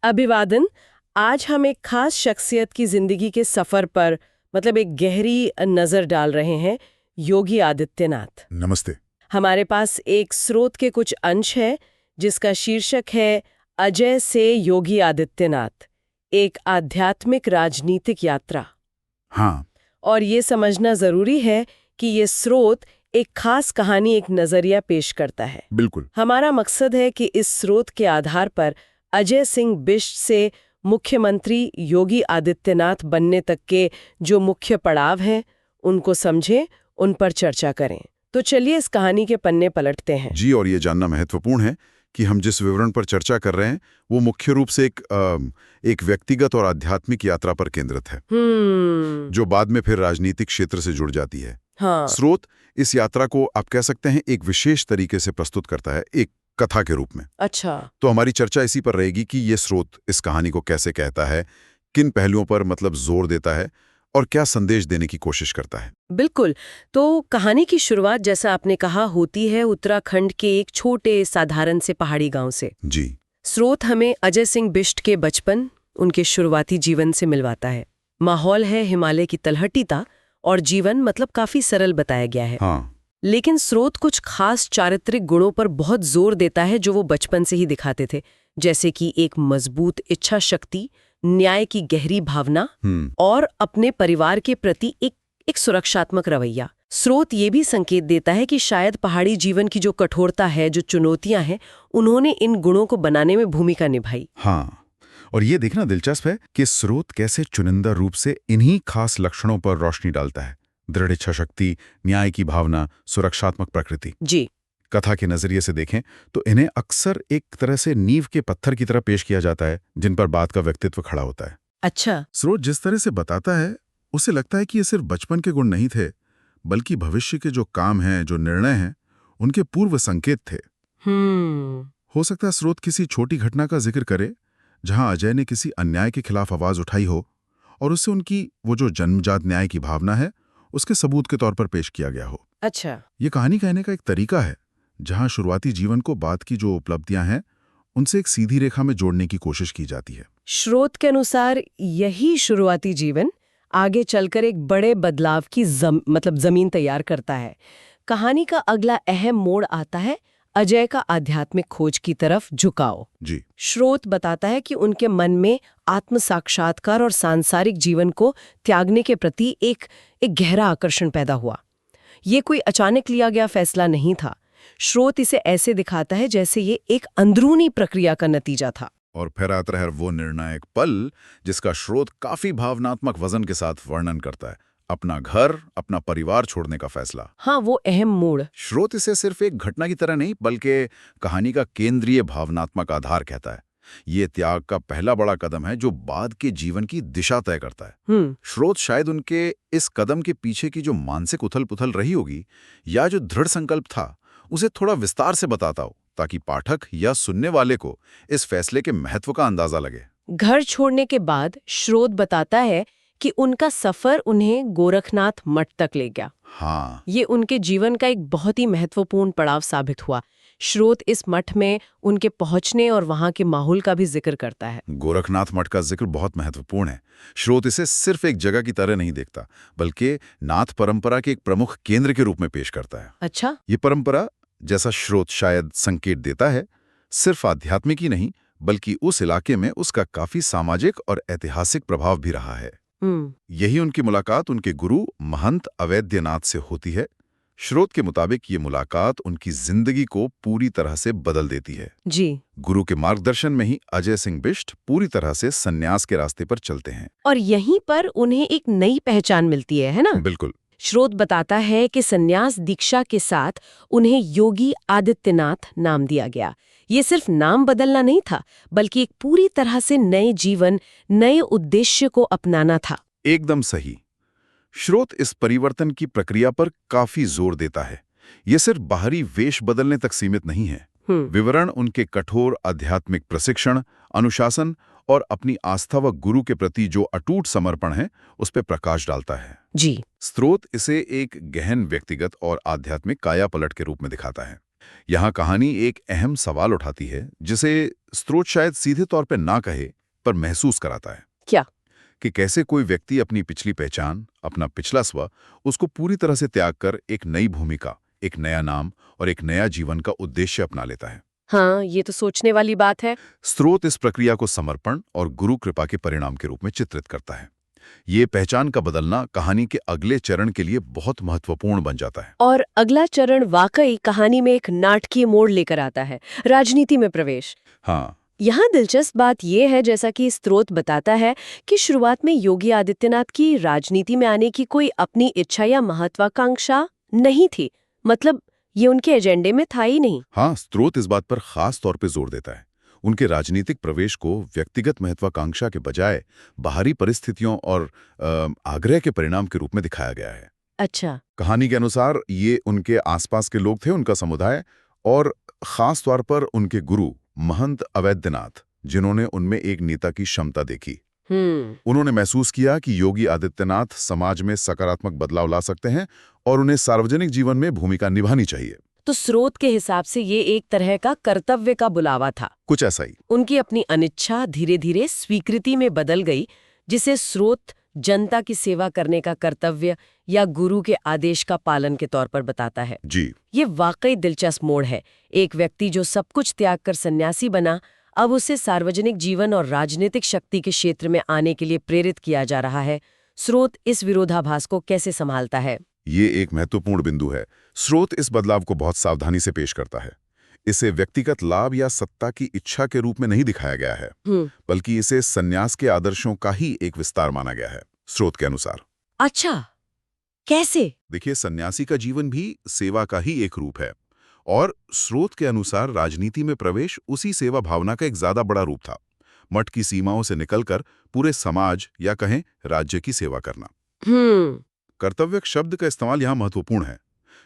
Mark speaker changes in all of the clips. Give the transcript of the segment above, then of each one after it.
Speaker 1: अभिवादन। आज हम एक खास शख्सियत की जिंदगी के सफर पर मतलब एक गहरी नजर डाल रहे हैं, योगी आदित्यनाथ।
Speaker 2: नमस्ते।
Speaker 1: हमारे पास एक स्रोत के कुछ अंश है जिसका शीर्षक है अजय से योगी आदित्यनाथ, एक आध्यात्मिक राजनीतिक यात्रा।
Speaker 2: हाँ।
Speaker 1: और ये समझना जरूरी है कि ये स्रोत एक खास कहानी, एक नजरिया पेश करता है।
Speaker 2: बिल्कुल।
Speaker 1: हमारा मकसद है कि इस स्रोत के आधार पर अजय सिंह बिष्ट से मुख्यमंत्री योगी आदित्यनाथ बनने तक के जो मुख्य पड़ाव हैं उनको समझें, उन पर चर्चा करें। तो चलिए इस कहानी के पन्ने पलटते हैं।
Speaker 2: जी, और ये जानना महत्वपूर्ण है कि हम जिस विवरण पर चर्चा कर रहे हैं वो मुख्य रूप से एक व्यक्तिगत और आध्यात्मिक यात्रा पर केंद्रित है, जो बाद में फिर राजनीतिक क्षेत्र से जुड़ जाती है।
Speaker 1: हाँ।
Speaker 2: स्रोत इस यात्रा को आप कह सकते हैं एक विशेष तरीके से प्रस्तुत करता है, एक कथा के रूप में।
Speaker 1: अच्छा।
Speaker 2: तो हमारी चर्चा इसी पर रहेगी कि ये स्रोत इस कहानी को कैसे कहता है, किन पहलुओं पर जोर देता है और क्या संदेश देने की कोशिश करता है।
Speaker 1: बिल्कुल। तो कहानी की शुरुआत, जैसा आपने कहा, होती है उत्तराखंड के एक छोटे साधारण से पहाड़ी गांव से।
Speaker 2: जी।
Speaker 1: स्रोत हमें अजय सिंह बिष्ट के बचपन, उनके शुरुआती जीवन से मिलवाता है। माहौल है हिमालय की तलहटीता और जीवन काफी सरल बताया गया है।
Speaker 2: हाँ।
Speaker 1: लेकिन स्रोत कुछ खास चारित्रिक गुणों पर बहुत जोर देता है जो वो बचपन से ही दिखाते थे, जैसे कि एक मजबूत इच्छा शक्ति, न्याय की गहरी भावना और अपने परिवार के प्रति एक सुरक्षात्मक रवैया। स्रोत ये भी संकेत देता है कि शायद पहाड़ी जीवन की जो कठोरता है, जो चुनौतियां हैं, उन्होंने इन गुणों को बनाने में भूमिका निभाई।
Speaker 2: हाँ, और ये देखना दिलचस्प है कि स्रोत कैसे चुनिंदा रूप से इन्हीं खास लक्षणों पर रोशनी डालता है। दृढ़ इच्छा शक्ति, न्याय की भावना, सुरक्षात्मक प्रकृति।
Speaker 1: जी।
Speaker 2: कथा के नजरिए से देखें तो इन्हें अक्सर एक तरह से नींव के पत्थर की तरह पेश किया जाता है, जिन पर बात का व्यक्तित्व खड़ा होता है।
Speaker 1: अच्छा।
Speaker 2: स्रोत जिस तरह से बताता है उसे लगता है कि ये सिर्फ बचपन के गुण नहीं थे, बल्कि भविष्य के जो काम हैं, जो निर्णय हैं, उनके पूर्व संकेत थे। हो सकता है स्रोत किसी छोटी घटना का जिक्र करे जहां अजय ने किसी अन्याय के खिलाफ आवाज उठाई हो और उससे उनकी वो जो जन्मजात न्याय की भावना है उसके सबूत के तौर पर पेश किया गया हो।
Speaker 1: अच्छा।
Speaker 2: ये कहानी कहने का एक तरीका है जहां शुरुआती जीवन को बाद की जो उपलब्धियां हैं उनसे एक सीधी रेखा में जोड़ने की कोशिश की जाती है।
Speaker 1: स्रोत के अनुसार यही शुरुआती जीवन आगे चलकर एक बड़े बदलाव की जमीन तैयार करता है। कहानी का अगला अहम मोड़ आता है अजय का आध्यात्मिक खोज की तरफ झुकाव।
Speaker 2: जी।
Speaker 1: स्रोत बताता है कि उनके मन में आत्म साक्षात्कार और सांसारिक जीवन को त्यागने के प्रति एक गहरा आकर्षण पैदा हुआ। ये कोई अचानक लिया गया फैसला नहीं था। स्रोत इसे ऐसे दिखाता है जैसे ये एक अंदरूनी प्रक्रिया का नतीजा था।
Speaker 2: और फिर आता है वो निर्णायक पल जिसका स्रोत काफी भावनात्मक वजन के साथ वर्णन करता है, अपना घर, अपना परिवार छोड़ने का फैसला।
Speaker 1: हाँ, वो अहम मोड़।
Speaker 2: स्रोत इसे सिर्फ एक घटना की तरह नहीं बल्कि कहानी का केंद्रीय भावनात्मक आधार कहता है। ये त्याग का पहला बड़ा कदम है जो बाद के जीवन की दिशा तय करता है। स्रोत शायद उनके इस कदम के पीछे की जो मानसिक उथल-पुथल रही होगी या जो दृढ़ संकल्प था उसे थोड़ा विस्तार से बताता हो, ताकि पाठक या सुनने वाले को इस फैसले के महत्व का अंदाजा लगे।
Speaker 1: घर छोड़ने के बाद स्रोत बताता है कि उनका सफर उन्हें गोरखनाथ मठ तक ले गया।
Speaker 2: हाँ।
Speaker 1: ये उनके जीवन का एक बहुत ही महत्वपूर्ण पड़ाव साबित हुआ। स्रोत इस मठ में उनके पहुंचने और वहां के माहौल का भी जिक्र करता है।
Speaker 2: गोरखनाथ मठ का जिक्र बहुत महत्वपूर्ण है। स्रोत इसे सिर्फ एक जगह की तरह नहीं देखता, बल्कि नाथ परंपरा के एक प्रमुख केंद्र के रूप में पेश करता है।
Speaker 1: अच्छा।
Speaker 2: ये परंपरा, जैसा स्रोत शायद संकेत देता है, सिर्फ आध्यात्मिक ही नहीं बल्कि उस इलाके में उसका काफी सामाजिक और ऐतिहासिक प्रभाव भी रहा है। यही उनकी मुलाकात उनके गुरु महंत अवैद्यनाथ से होती है। स्रोत के मुताबिक ये मुलाकात उनकी जिंदगी को पूरी तरह से बदल देती है।
Speaker 1: जी।
Speaker 2: गुरु के मार्गदर्शन में ही अजय सिंह बिष्ट पूरी तरह से संन्यास के रास्ते पर चलते हैं
Speaker 1: और यहीं पर उन्हें एक नई पहचान मिलती है ना?
Speaker 2: बिल्कुल।
Speaker 1: स्रोत बताता है कि संन्यास दीक्षा के साथ उन्हें योगी आदित्यनाथ नाम दिया गया। ये सिर्फ नाम बदलना नहीं था, बल्कि एक पूरी तरह से नए जीवन, नए उद्देश्य को अपनाना था।
Speaker 2: एकदम सही। स्रोत इस परिवर्तन की प्रक्रिया पर काफी जोर देता है। ये सिर्फ बाहरी वेश बदलने तक सीमित नहीं है। विवरण उनके कठोर आध्यात्मिक प्रशिक्षण, अनुशासन और अपनी आस्था व गुरु के प्रति जो अटूट समर्पण है उस पर प्रकाश डालता है।
Speaker 1: जी।
Speaker 2: स्रोत इसे एक गहन व्यक्तिगत और आध्यात्मिक कायापलट के रूप में दिखाता है। यहाँ कहानी एक अहम सवाल उठाती है जिसे स्रोत शायद सीधे तौर पे ना कहे पर महसूस कराता है।
Speaker 1: क्या?
Speaker 2: कि कैसे कोई व्यक्ति अपनी पिछली पहचान, अपना पिछला स्व, उसको पूरी तरह से त्याग कर एक नई भूमिका, एक नया नाम और एक नया जीवन का उद्देश्य अपना लेता है।
Speaker 1: हाँ, ये तो सोचने वाली बात है।
Speaker 2: स्रोत इस प्रक्रिया को समर्पण और गुरु कृपा के परिणाम के रूप में चित्रित करता है। ये पहचान का बदलना कहानी के अगले चरण के लिए बहुत महत्वपूर्ण बन जाता है।
Speaker 1: और अगला चरण वाकई कहानी में एक नाटकीय मोड़ लेकर आता है, राजनीति में प्रवेश।
Speaker 2: हाँ,
Speaker 1: यहाँ दिलचस्प बात यह है, जैसा कि स्रोत बताता है, कि शुरुआत में योगी आदित्यनाथ की राजनीति में आने की कोई अपनी इच्छा या महत्वाकांक्षा नहीं थी। मतलब ये उनके एजेंडे में था ही नहीं।
Speaker 2: हाँ, स्रोत इस बात पर खास तौर पे जोर देता है। उनके राजनीतिक प्रवेश को व्यक्तिगत महत्वाकांक्षा के बजाय बाहरी परिस्थितियों और आग्रह के परिणाम के रूप में दिखाया गया है।
Speaker 1: अच्छा।
Speaker 2: कहानी के अनुसार ये उनके आसपास के लोग थे, उनका समुदाय, और खास तौर पर उनके गुरु महंत अवैधनाथ, जिन्होंने उनमें एक नेता की क्षमता देखी। उन्होंने महसूस किया कि योगी आदित्यनाथ समाज में सकारात्मक बदलाव ला सकते हैं और उन्हें सार्वजनिक जीवन में भूमिका निभानी चाहिए।
Speaker 1: तो स्रोत के हिसाब से ये एक तरह का कर्तव्य का बुलावा था।
Speaker 2: कुछ ऐसा ही।
Speaker 1: उनकी अपनी अनिच्छा धीरे धीरे स्वीकृति में बदल गई, जिसे स्रोत जनता की सेवा करने का कर्तव्य या गुरु के आदेश का पालन के तौर पर बताता है।
Speaker 2: जी,
Speaker 1: ये वाकई दिलचस्प मोड़ है। एक व्यक्ति जो सब कुछ त्याग कर सन्यासी बना, अब उसे सार्वजनिक जीवन और राजनीतिक शक्ति के क्षेत्र में आने के लिए प्रेरित किया जा रहा है। स्रोत इस विरोधाभास को कैसे संभालता है?
Speaker 2: ये एक महत्वपूर्ण बिंदु है। स्रोत इस बदलाव को बहुत सावधानी से पेश करता है। इसे व्यक्तिगत लाभ या सत्ता की इच्छा के रूप में नहीं दिखाया गया है, बल्कि इसे सन्यास के आदर्शों का ही एक विस्तार माना गया है, स्रोत के अनुसार।
Speaker 1: अच्छा, कैसे?
Speaker 2: देखिए, सन्यासी का जीवन भी सेवा का ही एक रूप है, और स्रोत के अनुसार राजनीति में प्रवेश उसी सेवा भावना का एक ज्यादा बड़ा रूप था। मठ की सीमाओं से निकलकर पूरे समाज या कहें राज्य की सेवा करना। कर्तव्य शब्द का इस्तेमाल यहाँ महत्वपूर्ण है।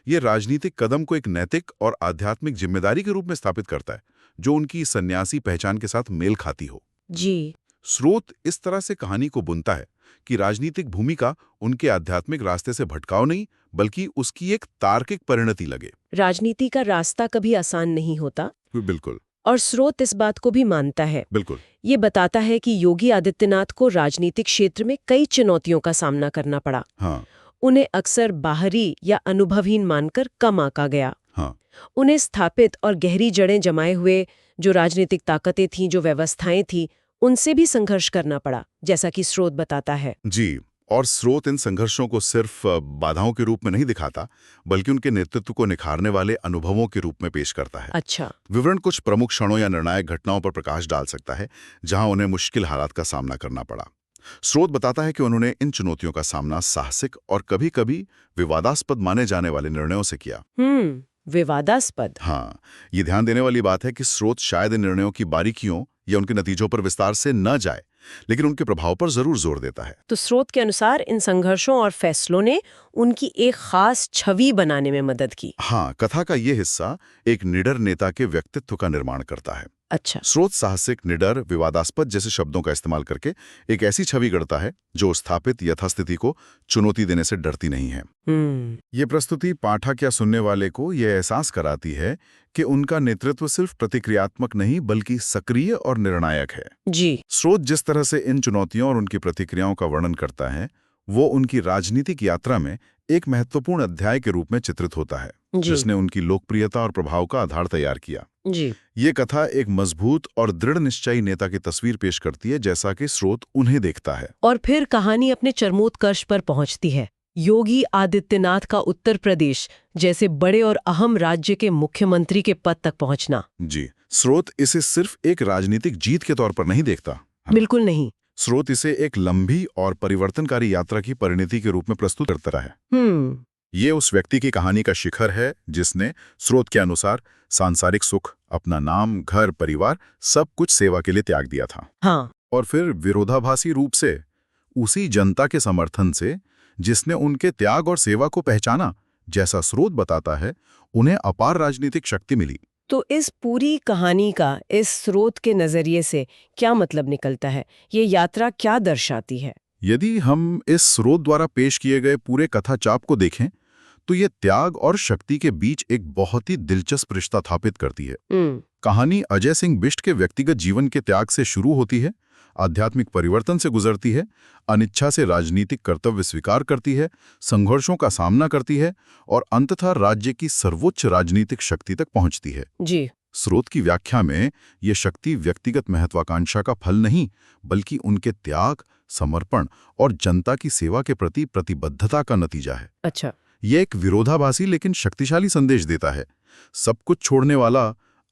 Speaker 2: ये राजनीतिक कदम को एक नैतिक और आध्यात्मिक जिम्मेदारी के रूप में स्थापित करता है, जो उनकी सन्यासी पहचान के साथ मेल खाती हो।
Speaker 1: जी।
Speaker 2: स्रोत इस तरह से कहानी को बुनता है कि राजनीतिक भूमिका उनके आध्यात्मिक रास्ते से भटकाव नहीं, बल्कि उसकी एक तार्किक परिणति लगे।
Speaker 1: राजनीति का रास्ता कभी आसान नहीं होता।
Speaker 2: बिल्कुल।
Speaker 1: और स्रोत इस बात को भी मानता है।
Speaker 2: बिल्कुल।
Speaker 1: ये बताता है कि योगी आदित्यनाथ को राजनीतिक क्षेत्र में कई चुनौतियों का सामना करना पड़ा।
Speaker 2: हाँ।
Speaker 1: उन्हें अक्सर बाहरी या अनुभवहीन मानकर कम आंका गया।
Speaker 2: हाँ।
Speaker 1: उन्हें स्थापित और गहरी जड़ें जमाए हुए जो राजनीतिक ताकतें थीं, जो व्यवस्थाएं थीं, उनसे भी संघर्ष करना पड़ा, जैसा कि स्रोत बताता है।
Speaker 2: जी, और स्रोत इन संघर्षों को सिर्फ बाधाओं के रूप में नहीं दिखाता, बल्कि उनके नेतृत्व को निखारने वाले अनुभवों के रूप में पेश करता है।
Speaker 1: अच्छा।
Speaker 2: विवरण कुछ प्रमुख क्षणों या निर्णायक घटनाओं पर प्रकाश डाल सकता है जहां उन्हें मुश्किल हालात का सामना करना पड़ा। स्रोत बताता है कि उन्होंने इन चुनौतियों का सामना साहसिक और कभी-कभी विवादास्पद माने जाने वाले निर्णयों से किया।
Speaker 1: विवादास्पद।
Speaker 2: हाँ, ये ध्यान देने वाली बात है कि स्रोत शायद इन निर्णयों की बारीकियों या उनके नतीजों पर विस्तार से न जाए, लेकिन उनके प्रभाव पर जरूर जोर देता है।
Speaker 1: तो स्रोत के अनुसार इन संघर्षों और फैसलों ने उनकी एक खास छवि बनाने में मदद की।
Speaker 2: हाँ, कथा का ये हिस्सा एक निडर नेता के व्यक्तित्व का निर्माण करता है।
Speaker 1: अच्छा।
Speaker 2: स्रोत साहसिक, निडर, विवादास्पद जैसे शब्दों का इस्तेमाल करके एक ऐसी छवि गढ़ता है जो स्थापित यथास्थिति को चुनौती देने से डरती नहीं है। ये प्रस्तुति पाठक या सुनने वाले को यह एहसास कराती है कि उनका नेतृत्व सिर्फ प्रतिक्रियात्मक नहीं, बल्कि सक्रिय और निर्णायक है।
Speaker 1: जी।
Speaker 2: स्रोत जिस तरह से इन चुनौतियों और उनकी प्रतिक्रियाओं का वर्णन करता है, वो उनकी राजनीतिक यात्रा में एक महत्वपूर्ण अध्याय के रूप में चित्रित होता है, जिसने उनकी लोकप्रियता और प्रभाव का आधार तैयार किया।
Speaker 1: जी।
Speaker 2: ये कथा एक मजबूत और दृढ़ निश्चयी नेता की तस्वीर पेश करती है, जैसा कि स्रोत उन्हें देखता है।
Speaker 1: और फिर कहानी अपने चरमोत्कर्ष पर पहुंचती है। योगी आदित्यनाथ का उत्तर प्रदेश जैसे बड़े और अहम राज्य के मुख्यमंत्री के पद तक पहुंचना।
Speaker 2: जी, स्रोत इसे सिर्फ एक राजनीतिक जीत के तौर पर नहीं देखता।
Speaker 1: बिल्कुल नहीं।
Speaker 2: स्रोत इसे एक लंबी और परिवर्तनकारी यात्रा की परिणति के रूप में प्रस्तुत करता है। ये उस व्यक्ति की कहानी का शिखर है जिसने स्रोत के अनुसार सांसारिक सुख, अपना नाम, घर, परिवार, सब कुछ सेवा के लिए त्याग दिया था।
Speaker 1: हाँ।
Speaker 2: और फिर विरोधाभासी रूप से उसी जनता के समर्थन से, जिसने उनके त्याग और सेवा को पहचाना, जैसा स्रोत बताता है, उन्हें अपार राजनीतिक शक्ति मिली।
Speaker 1: तो इस पूरी कहानी का इस स्रोत के नजरिए से क्या मतलब निकलता है? ये यात्रा क्या दर्शाती है?
Speaker 2: यदि हम इस स्रोत द्वारा पेश किए गए पूरे कथा चाप को देखें, तो ये त्याग और शक्ति के बीच एक बहुत ही दिलचस्प रिश्ता स्थापित करती है। कहानी अजय सिंह बिष्ट के व्यक्तिगत जीवन के त्याग से शुरू होती है, आध्यात्मिक परिवर्तन से गुजरती है, अनिच्छा से राजनीतिक कर्तव्य स्वीकार करती है, संघर्षों का सामना करती है और अंततः राज्य की सर्वोच्च राजनीतिक शक्ति तक पहुंचती है।
Speaker 1: जी।
Speaker 2: स्रोत की व्याख्या में ये शक्ति व्यक्तिगत महत्वाकांक्षा का फल नहीं, बल्कि उनके त्याग, समर्पण और जनता की सेवा के प्रति प्रतिबद्धता का नतीजा है।
Speaker 1: अच्छा।
Speaker 2: ये एक विरोधाभासी लेकिन शक्तिशाली संदेश देता है। सब कुछ छोड़ने वाला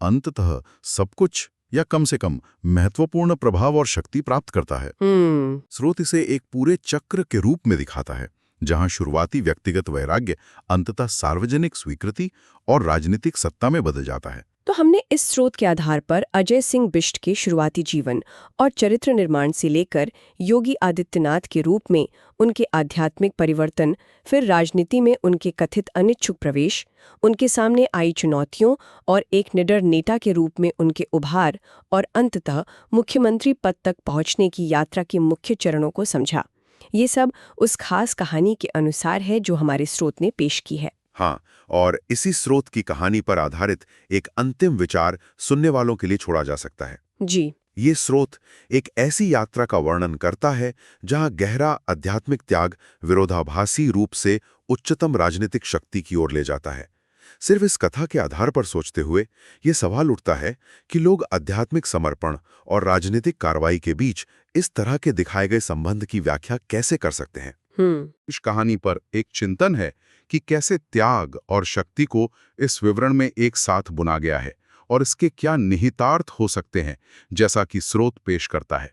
Speaker 2: अंततः सब कुछ या कम से कम महत्वपूर्ण प्रभाव और शक्ति प्राप्त करता है। स्रोत इसे एक पूरे चक्र के रूप में दिखाता है, जहां शुरुआती व्यक्तिगत वैराग्य अंततः सार्वजनिक स्वीकृति और राजनीतिक सत्ता में बदल जाता है।
Speaker 1: तो हमने इस स्रोत के आधार पर अजय सिंह बिष्ट के शुरुआती जीवन और चरित्र निर्माण से लेकर योगी आदित्यनाथ के रूप में उनके आध्यात्मिक परिवर्तन, फिर राजनीति में उनके कथित अनिच्छुक प्रवेश, उनके सामने आई चुनौतियों और एक निडर नेता के रूप में उनके उभार और अंततः मुख्यमंत्री पद तक पहुंचने की यात्रा के मुख्य चरणों को समझा। ये सब उस खास कहानी के अनुसार है जो हमारे स्रोत ने पेश की है।
Speaker 3: हाँ, और इसी स्रोत की कहानी पर आधारित एक अंतिम विचार सुनने वालों के लिए छोड़ा जा सकता है।
Speaker 1: जी।
Speaker 3: ये स्रोत एक ऐसी यात्रा का वर्णन करता है जहां गहरा आध्यात्मिक त्याग विरोधाभासी रूप से उच्चतम राजनीतिक शक्ति की ओर ले जाता है। सिर्फ इस कथा के आधार पर सोचते हुए ये सवाल उठता है कि लोग आध्यात्मिक समर्पण और राजनीतिक कार्रवाई के बीच इस तरह के दिखाए गए संबंध की व्याख्या कैसे कर सकते हैं। इस कहानी पर एक चिंतन है कि कैसे त्याग और शक्ति को इस विवरण में एक साथ बुना गया है और इसके क्या निहितार्थ हो सकते हैं, जैसा कि स्रोत पेश करता है।